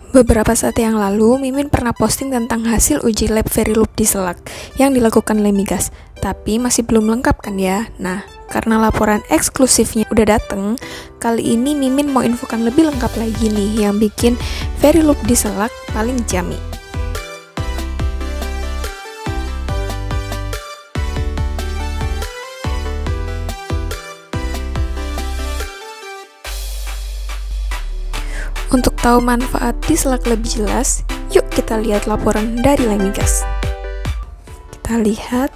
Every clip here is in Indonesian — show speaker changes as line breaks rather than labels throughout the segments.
Beberapa saat yang lalu, Mimin pernah posting tentang hasil uji lab Veryloop Dieselak yang dilakukan Lemigas, tapi masih belum lengkap kan ya? Nah, karena laporan eksklusifnya udah dateng, kali ini Mimin mau infokan lebih lengkap lagi nih yang bikin Veryloop Dieselak paling jami. Untuk tahu manfaat Dieselak lebih jelas, yuk kita lihat laporan dari Lemigas. Kita lihat.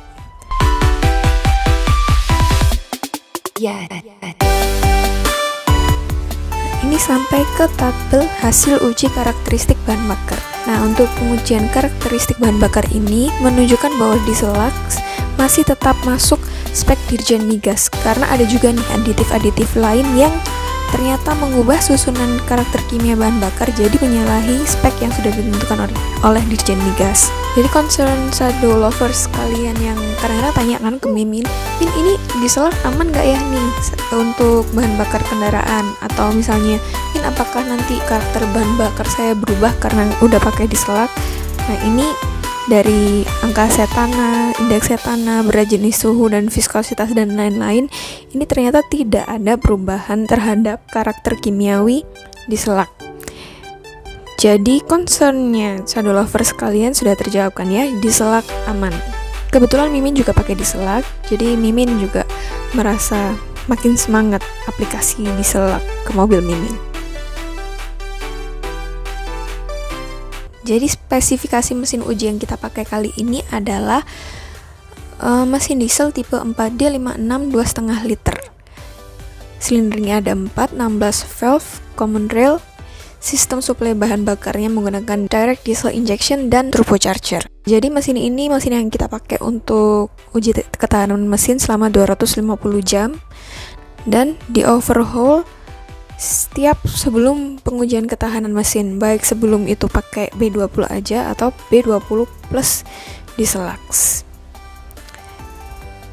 Ini sampai ke tabel hasil uji karakteristik bahan bakar. Nah, untuk pengujian karakteristik bahan bakar ini menunjukkan bahwa Dieselak masih tetap masuk spek Dirjen Migas, karena ada juga nih aditif-aditif lain yang ternyata mengubah susunan karakter kimia bahan bakar jadi menyalahi spek yang sudah ditentukan oleh Dirjen Migas. Jadi concern shadow lovers kalian yang kadang-kadang tanya kan ke Mimin, Min ini Dieselak aman nggak ya nih untuk bahan bakar kendaraan? Atau misalnya, Min apakah nanti karakter bahan bakar saya berubah karena udah pakai Dieselak? Nah, ini dari angka setana, indeks setana, berat jenis suhu, dan viskositas, dan lain-lain, ini ternyata tidak ada perubahan terhadap karakter kimiawi Dieselak. Jadi concernnya shadow lovers kalian sudah terjawabkan ya, Dieselak aman. Kebetulan Mimin juga pakai Dieselak, jadi Mimin juga merasa makin semangat aplikasi Dieselak ke mobil Mimin. Jadi spesifikasi mesin uji yang kita pakai kali ini adalah mesin diesel tipe 4D56 2,5 liter. Silindernya ada 4, 16 valve, common rail, sistem suplai bahan bakarnya menggunakan direct diesel injection dan turbocharger. Jadi mesin ini mesin yang kita pakai untuk uji ketahanan mesin selama 250 jam dan di overhaul setiap sebelum pengujian ketahanan mesin, baik sebelum itu pakai B20 aja atau B20 plus Dieselak.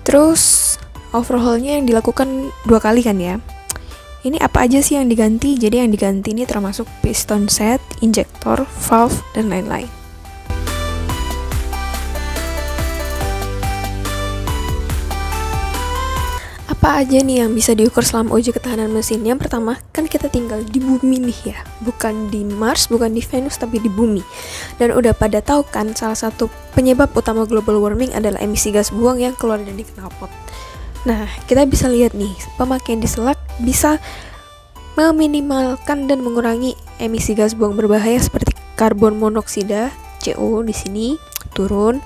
Terus overhaulnya yang dilakukan 2 kali kan ya. Ini apa aja sih yang diganti? Jadi yang diganti ini termasuk piston set, injektor, valve, dan lain-lain. Apa aja nih yang bisa diukur selama uji ketahanan mesin? Yang pertama, kan kita tinggal di bumi nih ya, bukan di Mars, bukan di Venus, tapi di bumi. Dan udah pada tahu kan, salah satu penyebab utama global warming adalah emisi gas buang yang keluar dari knalpot. Nah, kita bisa lihat nih, pemakaian Dieselak bisa meminimalkan dan mengurangi emisi gas buang berbahaya seperti karbon monoksida, CO di sini turun,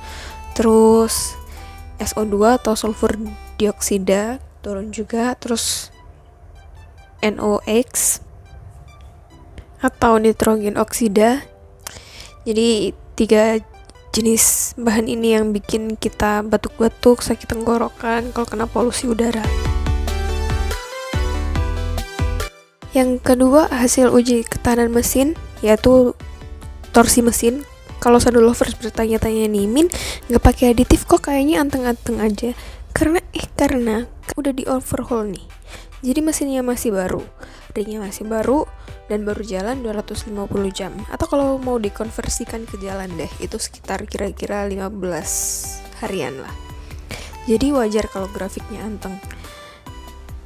terus SO2 atau sulfur dioksida turun juga, terus NOx atau nitrogen oksida. Jadi 3 jenis bahan ini yang bikin kita batuk-batuk, sakit tenggorokan kalau kena polusi udara. Yang kedua, hasil uji ketahanan mesin yaitu torsi mesin. Kalau shadow lovers bertanya-tanya nih, Min nggak pakai aditif kok kayaknya anteng-anteng aja. Karena udah di overhaul nih. Jadi mesinnya masih baru, ringnya masih baru, dan baru jalan 250 jam. Atau kalau mau dikonversikan ke jalan deh, itu sekitar kira-kira 15 harian lah. Jadi wajar kalau grafiknya anteng.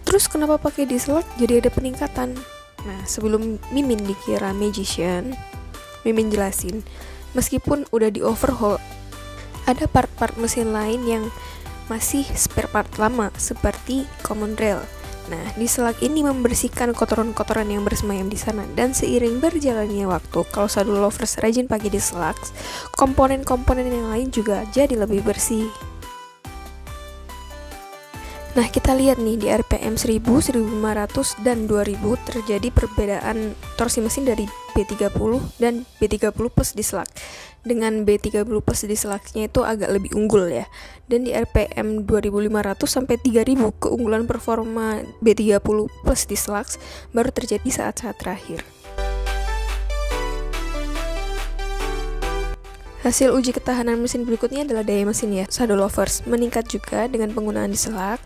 Terus kenapa pakai Dieselak? Jadi ada peningkatan. Nah, sebelum Mimin dikira magician, Mimin jelasin, meskipun udah di overhaul, ada part-part mesin lain yang masih spare part lama seperti common rail. Nah, Dieselak ini membersihkan kotoran-kotoran yang bersemayam di sana, dan seiring berjalannya waktu, kalau shadow lovers rajin pakai Dieselak, komponen-komponen yang lain juga jadi lebih bersih. Nah, kita lihat nih di RPM 1000, 1500, dan 2000 terjadi perbedaan torsi mesin dari B30 dan B30 plus Dieselak. Dengan B30 plus Dieselaknya itu agak lebih unggul ya. Dan di RPM 2500 sampai 3000 keunggulan performa B30 plus Dieselak baru terjadi saat-saat terakhir. Hasil uji ketahanan mesin berikutnya adalah daya mesin ya, shadow lovers, meningkat juga dengan penggunaan Dieselak.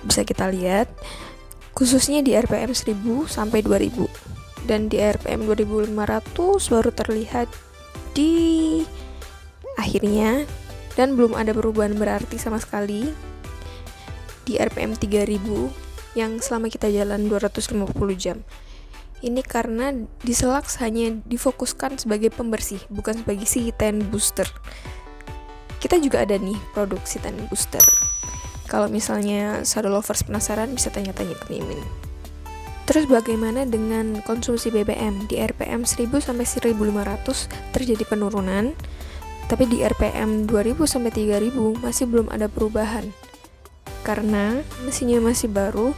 Bisa kita lihat, khususnya di RPM 1000 sampai 2000. dan di RPM 2500 baru terlihat di akhirnya, dan belum ada perubahan berarti sama sekali di RPM 3000 yang selama kita jalan 250 jam. Ini karena Diesel-Lux hanya difokuskan sebagai pembersih, bukan sebagai C10 booster. Kita juga ada nih produk C10 booster. Kalau misalnya saddle lovers penasaran, bisa tanya-tanya ke Mimin. Terus bagaimana dengan konsumsi BBM? Di RPM 1000 sampai 1500 terjadi penurunan, tapi di RPM 2000 sampai 3000 masih belum ada perubahan. Karena mesinnya masih baru,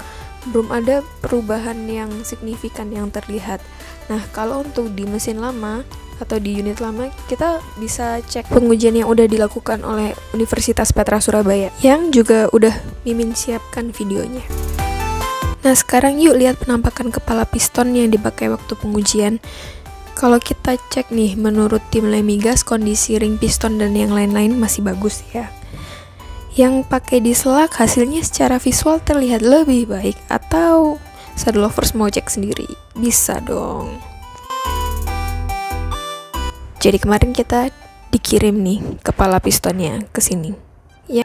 belum ada perubahan yang signifikan yang terlihat. Nah, kalau untuk di mesin lama atau di unit lama, kita bisa cek pengujian yang udah dilakukan oleh Universitas Petra Surabaya, yang juga udah Mimin siapkan videonya. Nah, sekarang yuk lihat penampakan kepala piston yang dipakai waktu pengujian. Kalau kita cek nih, menurut tim Lemigas, kondisi ring piston dan yang lain-lain masih bagus ya. Yang pakai Diesel-Lux hasilnya secara visual terlihat lebih baik, atau saddle lovers mau cek sendiri? Bisa dong. Jadi kemarin kita dikirim nih kepala pistonnya ke sini. Ya.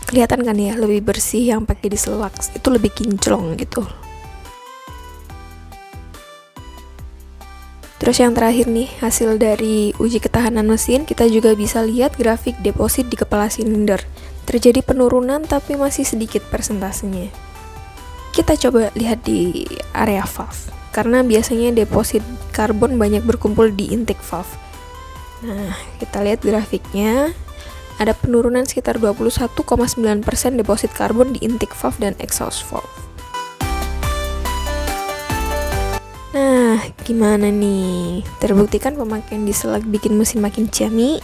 Kelihatan kan ya, lebih bersih yang pakai Diesel-Lux, itu lebih kinclong gitu. Terus yang terakhir nih, hasil dari uji ketahanan mesin, kita juga bisa lihat grafik deposit di kepala silinder. Terjadi penurunan tapi masih sedikit persentasenya. Kita coba lihat di area valve, karena biasanya deposit karbon banyak berkumpul di intake valve. Nah, kita lihat grafiknya. Ada penurunan sekitar 21,9% deposit karbon di intake valve dan exhaust valve. Nah, gimana nih? Terbuktikan pemakaian Diesel-Lux bikin mesin makin ciamik?